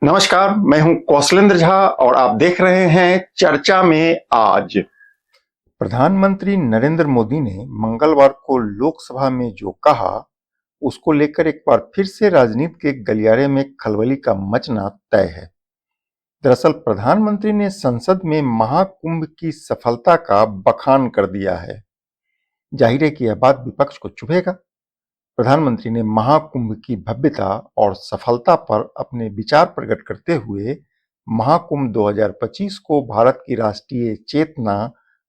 नमस्कार, मैं हूं कौशलेंद्र झा और आप देख रहे हैं चर्चा में आज। प्रधानमंत्री नरेंद्र मोदी ने मंगलवार को लोकसभा में जो कहा, उसको लेकर एक बार फिर से राजनीति के गलियारे में खलबली का मचना तय है। दरअसल प्रधानमंत्री ने संसद में महाकुंभ की सफलता का बखान कर दिया है। जाहिर है कि यह बात विपक्ष को चुभेगा। प्रधानमंत्री ने महाकुंभ की भव्यता और सफलता पर अपने विचार प्रकट करते हुए महाकुंभ 2025 को भारत की राष्ट्रीय चेतना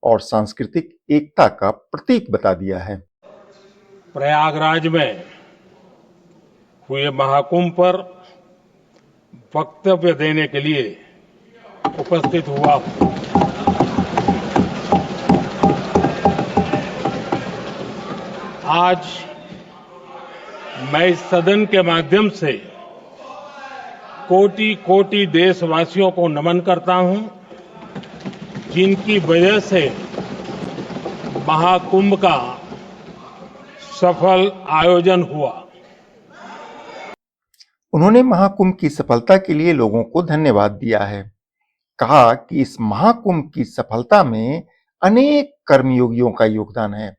और सांस्कृतिक एकता का प्रतीक बता दिया है। प्रयागराज में हुए महाकुंभ पर वक्तव्य देने के लिए उपस्थित हुआ हूं। आज मैं इस सदन के माध्यम से कोटि कोटि देशवासियों को नमन करता हूं, जिनकी वजह से महाकुंभ का सफल आयोजन हुआ। उन्होंने महाकुंभ की सफलता के लिए लोगों को धन्यवाद दिया है। कहा कि इस महाकुंभ की सफलता में अनेक कर्मयोगियों का योगदान है।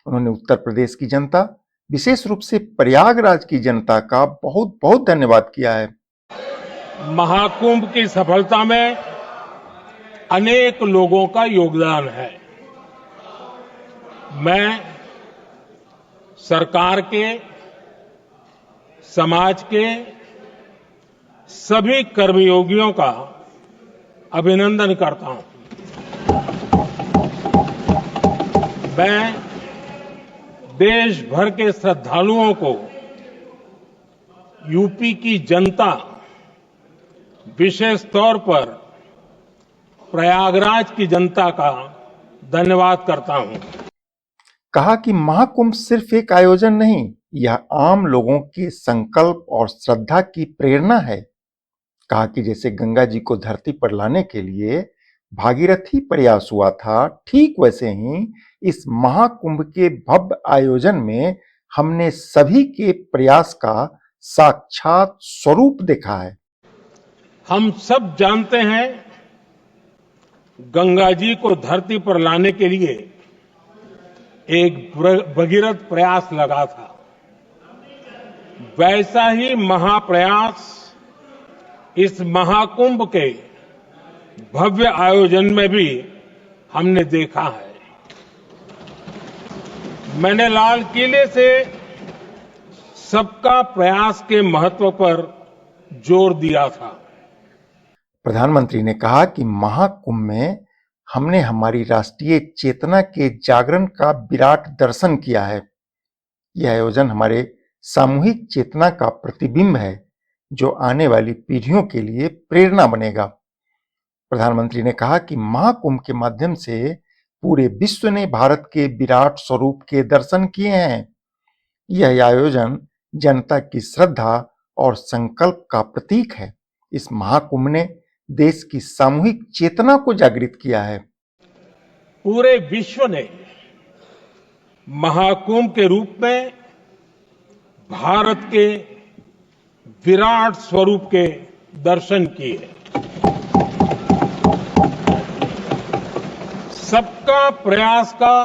उन्होंने उत्तर प्रदेश की जनता, विशेष रूप से प्रयागराज की जनता का बहुत बहुत धन्यवाद किया है। महाकुंभ की सफलता में अनेक लोगों का योगदान है। मैं सरकार के, समाज के सभी कर्मयोगियों का अभिनंदन करता हूं। मैं देश भर के श्रद्धालुओं को, यूपी की जनता, विशेष तौर पर प्रयागराज की जनता का धन्यवाद करता हूं। कहा कि महाकुंभ सिर्फ एक आयोजन नहीं, यह आम लोगों के संकल्प और श्रद्धा की प्रेरणा है। कहा कि जैसे गंगा जी को धरती पर लाने के लिए भागीरथी प्रयास हुआ था, ठीक वैसे ही इस महाकुंभ के भव्य आयोजन में हमने सभी के प्रयास का साक्षात स्वरूप देखा है। हम सब जानते हैं, गंगा जी को धरती पर लाने के लिए एक भगीरथ प्रयास लगा था। वैसा ही महाप्रयास इस महाकुंभ के भव्य आयोजन में भी हमने देखा है। मैंने लाल किले से सबका प्रयास के महत्व पर जोर दिया था। प्रधानमंत्री ने कहा कि महाकुंभ में हमने हमारी राष्ट्रीय चेतना के जागरण का विराट दर्शन किया है। यह आयोजन हमारे सामूहिक चेतना का प्रतिबिंब है, जो आने वाली पीढ़ियों के लिए प्रेरणा बनेगा। प्रधानमंत्री ने कहा कि महाकुंभ के माध्यम से पूरे विश्व ने भारत के विराट स्वरूप के दर्शन किए हैं। यह आयोजन जनता की श्रद्धा और संकल्प का प्रतीक है। इस महाकुंभ ने देश की सामूहिक चेतना को जागृत किया है। पूरे विश्व ने महाकुंभ के रूप में भारत के विराट स्वरूप के दर्शन किए। सबका प्रयास का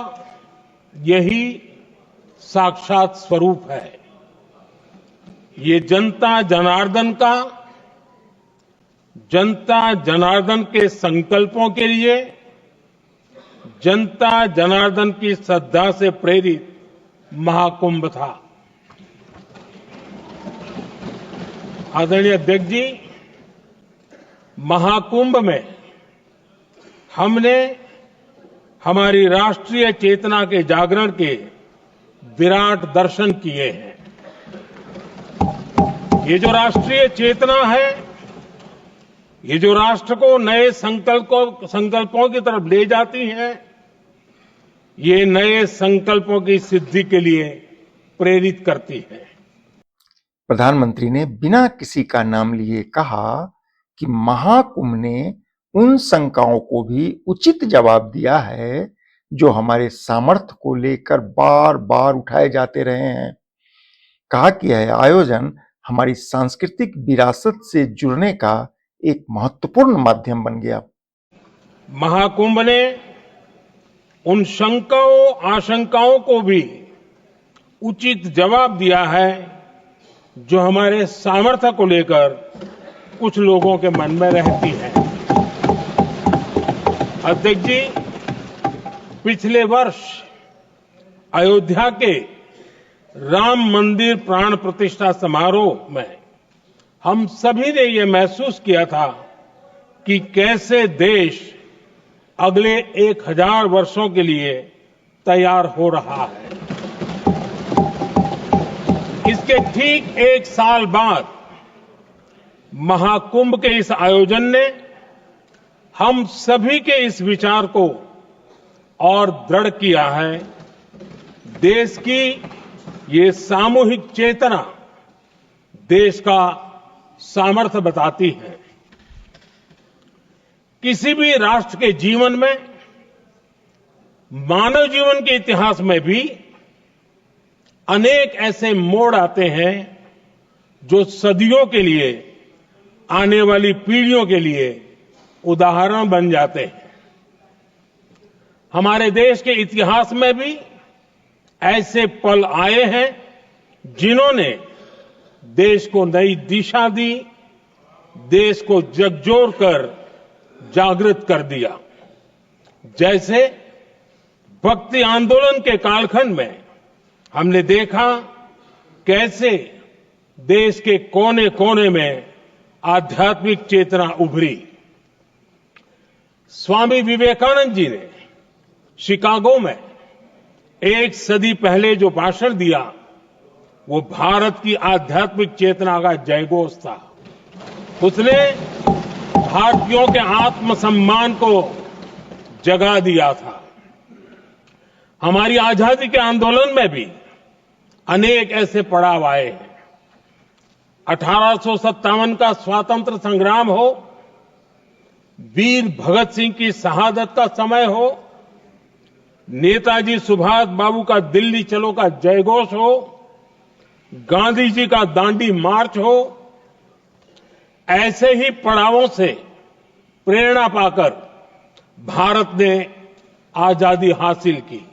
यही साक्षात स्वरूप है। ये जनता जनार्दन के संकल्पों के लिए, जनता जनार्दन की श्रद्धा से प्रेरित महाकुंभ था। आदरणीय अध्यक्ष जी, महाकुंभ में हमने हमारी राष्ट्रीय चेतना के जागरण के विराट दर्शन किए हैं। ये जो राष्ट्रीय चेतना है, ये जो राष्ट्र को नए संकल्पों की तरफ ले जाती है, ये नए संकल्पों की सिद्धि के लिए प्रेरित करती है। प्रधानमंत्री ने बिना किसी का नाम लिए कहा कि महाकुंभ ने उन शंकाओं को भी उचित जवाब दिया है, जो हमारे सामर्थ्य को लेकर बार बार उठाए जाते रहे हैं। कहा कि यह आयोजन हमारी सांस्कृतिक विरासत से जुड़ने का एक महत्वपूर्ण माध्यम बन गया। महाकुंभ ने उन शंकाओं आशंकाओं को भी उचित जवाब दिया है जो हमारे सामर्थ्य को लेकर कुछ लोगों के मन में रहती है। अध्यक्ष जी, पिछले वर्ष अयोध्या के राम मंदिर प्राण प्रतिष्ठा समारोह में हम सभी ने ये महसूस किया था कि कैसे देश अगले 1000 वर्षों के लिए तैयार हो रहा है। इसके ठीक 1 साल बाद महाकुंभ के इस आयोजन ने हम सभी के इस विचार को और दृढ़ किया है। देश की ये सामूहिक चेतना देश का सामर्थ्य बताती है। किसी भी राष्ट्र के जीवन में, मानव जीवन के इतिहास में भी अनेक ऐसे मोड़ आते हैं जो सदियों के लिए, आने वाली पीढ़ियों के लिए उदाहरण बन जाते हैं। हमारे देश के इतिहास में भी ऐसे पल आए हैं जिन्होंने देश को नई दिशा दी, देश को झकझोर कर जागृत कर दिया। जैसे भक्ति आंदोलन के कालखंड में हमने देखा कैसे देश के कोने कोने में आध्यात्मिक चेतना उभरी। स्वामी विवेकानंद जी ने शिकागो में 1 सदी पहले जो भाषण दिया, वो भारत की आध्यात्मिक चेतना का जयघोष था। उसने भारतीयों के आत्मसम्मान को जगा दिया था। हमारी आजादी के आंदोलन में भी अनेक ऐसे पड़ाव आए हैं। 1857 का स्वातंत्र संग्राम हो, वीर भगत सिंह की शहादत का समय हो, नेताजी सुभाष बाबू का दिल्ली चलो का जयघोष हो, गांधी जी का दांडी मार्च हो, ऐसे ही पड़ावों से प्रेरणा पाकर भारत ने आजादी हासिल की।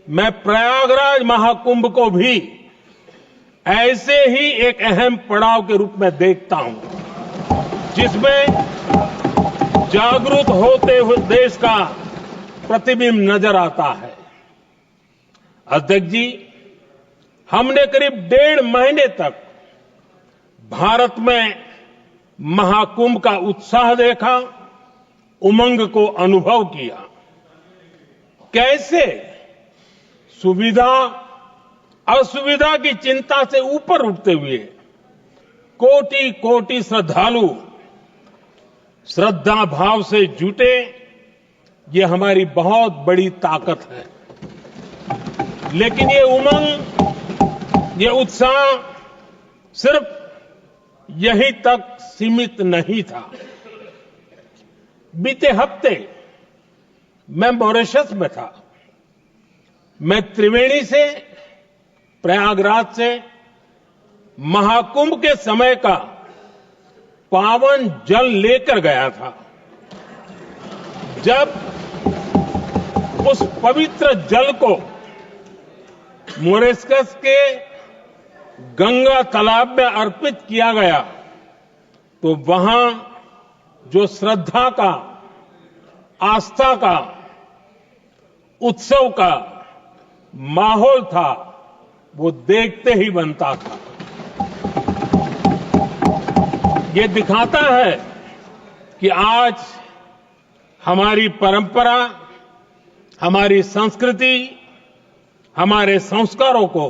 मैं प्रयागराज महाकुंभ को भी ऐसे ही एक अहम पड़ाव के रूप में देखता हूं, जिसमें जागरूक होते हुए देश का प्रतिबिंब नजर आता है। अध्यक्ष जी, हमने करीब 1.5 महीने तक भारत में महाकुंभ का उत्साह देखा, उमंग को अनुभव किया। कैसे सुविधा असुविधा की चिंता से ऊपर उठते हुए कोटि कोटि श्रद्धालु श्रद्धा भाव से जुटे, ये हमारी बहुत बड़ी ताकत है। लेकिन ये उमंग, ये उत्साह सिर्फ यहीं तक सीमित नहीं था। बीते हफ्ते मैं मॉरिशस में था। मैं त्रिवेणी से, प्रयागराज से महाकुंभ के समय का पावन जल लेकर गया था। जब उस पवित्र जल को मॉरिशस के गंगा तालाब में अर्पित किया गया, तो वहां जो श्रद्धा का, आस्था का, उत्सव का माहौल था, वो देखते ही बनता था। ये दिखाता है कि आज हमारी परंपरा, हमारी संस्कृति, हमारे संस्कारों को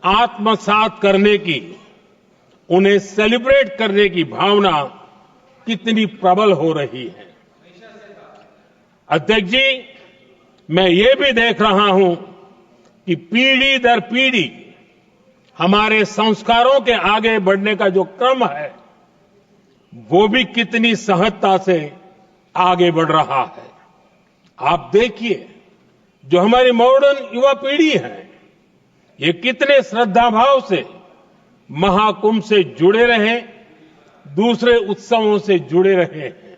आत्मसात करने की, उन्हें सेलिब्रेट करने की भावना कितनी प्रबल हो रही है। अध्यक्ष जी, मैं ये भी देख रहा हूं कि पीढ़ी दर पीढ़ी हमारे संस्कारों के आगे बढ़ने का जो क्रम है, वो भी कितनी सहजता से आगे बढ़ रहा है। आप देखिए, जो हमारी मॉडर्न युवा पीढ़ी है, ये कितने श्रद्धा भाव से महाकुंभ से जुड़े रहे, दूसरे उत्सवों से जुड़े रहे हैं।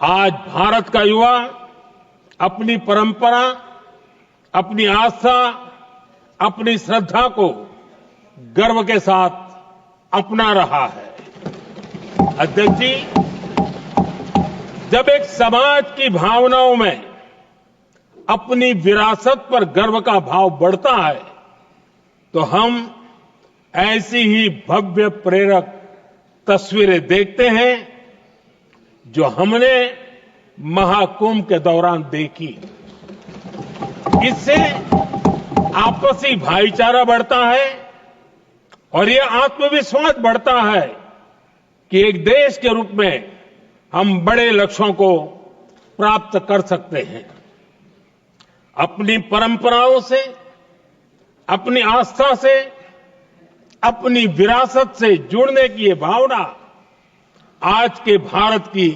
आज भारत का युवा अपनी परंपरा, अपनी आस्था, अपनी श्रद्धा को गर्व के साथ अपना रहा है। अध्यक्ष जी, जब एक समाज की भावनाओं में अपनी विरासत पर गर्व का भाव बढ़ता है, तो हम ऐसी ही भव्य प्रेरक तस्वीरें देखते हैं जो हमने महाकुंभ के दौरान देखी। इससे आपसी भाईचारा बढ़ता है और ये आत्मविश्वास बढ़ता है कि एक देश के रूप में हम बड़े लक्ष्यों को प्राप्त कर सकते हैं। अपनी परंपराओं से, अपनी आस्था से, अपनी विरासत से जुड़ने की ये भावना आज के भारत की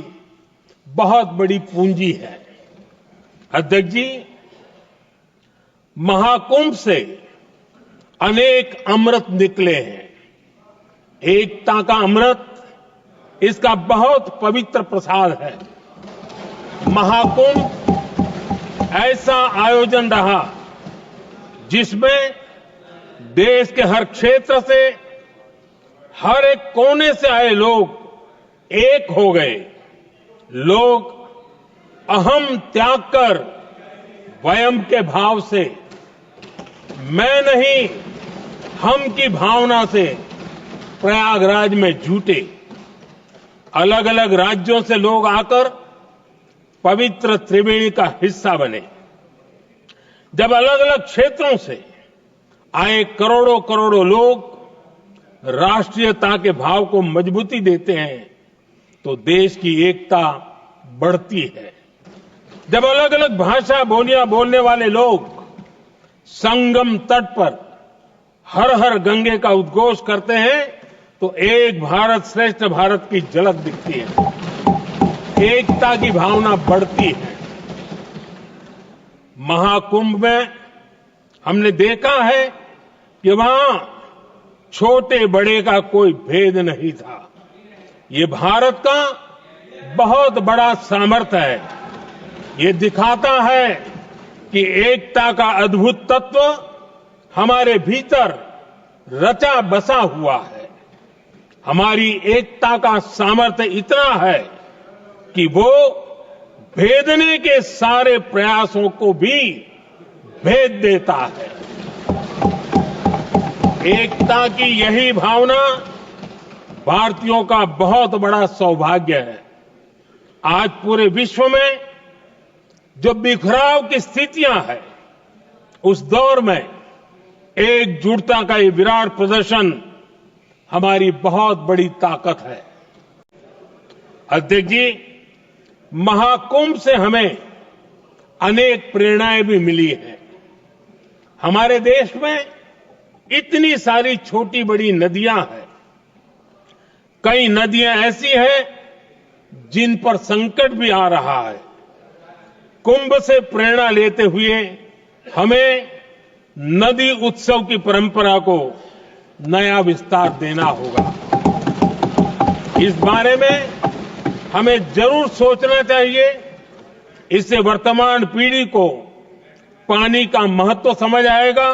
बहुत बड़ी पूंजी है। अध्यक्ष जी, महाकुंभ से अनेक अमृत निकले हैं। एकता का अमृत इसका बहुत पवित्र प्रसाद है। महाकुंभ ऐसा आयोजन रहा जिसमें देश के हर क्षेत्र से, हर एक कोने से आए लोग एक हो गए। लोग अहम त्याग कर वयम के भाव से, मैं नहीं हम की भावना से प्रयागराज में जुटे। अलग अलग राज्यों से लोग आकर पवित्र त्रिवेणी का हिस्सा बने। जब अलग अलग क्षेत्रों से आए करोड़ों करोड़ों लोग राष्ट्रीयता के भाव को मजबूती देते हैं, तो देश की एकता बढ़ती है। जब अलग अलग भाषा बोलियां बोलने वाले लोग संगम तट पर हर हर गंगे का उद्घोष करते हैं, तो एक भारत श्रेष्ठ भारत की झलक दिखती है। एकता की भावना बढ़ती है। महाकुंभ में हमने देखा है कि वहां छोटे बड़े का कोई भेद नहीं था। ये भारत का बहुत बड़ा सामर्थ्य है। ये दिखाता है कि एकता का अद्भुत तत्व हमारे भीतर रचा बसा हुआ है। हमारी एकता का सामर्थ्य इतना है कि वो भेदने के सारे प्रयासों को भी भेद देता है। एकता की यही भावना भारतीयों का बहुत बड़ा सौभाग्य है। आज पूरे विश्व में जो बिखराव की स्थितियां हैं, उस दौर में एकजुटता का ये विराट प्रदर्शन हमारी बहुत बड़ी ताकत है। अध्यक्ष जी, महाकुंभ से हमें अनेक प्रेरणाएं भी मिली हैं। हमारे देश में इतनी सारी छोटी बड़ी नदियां हैं। कई नदियां ऐसी हैं जिन पर संकट भी आ रहा है। कुंभ से प्रेरणा लेते हुए हमें नदी उत्सव की परंपरा को नया विस्तार देना होगा। इस बारे में हमें जरूर सोचना चाहिए। इससे वर्तमान पीढ़ी को पानी का महत्व समझ आएगा,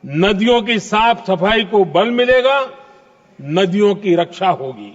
नदियों की साफ सफाई को बल मिलेगा, नदियों की रक्षा होगी।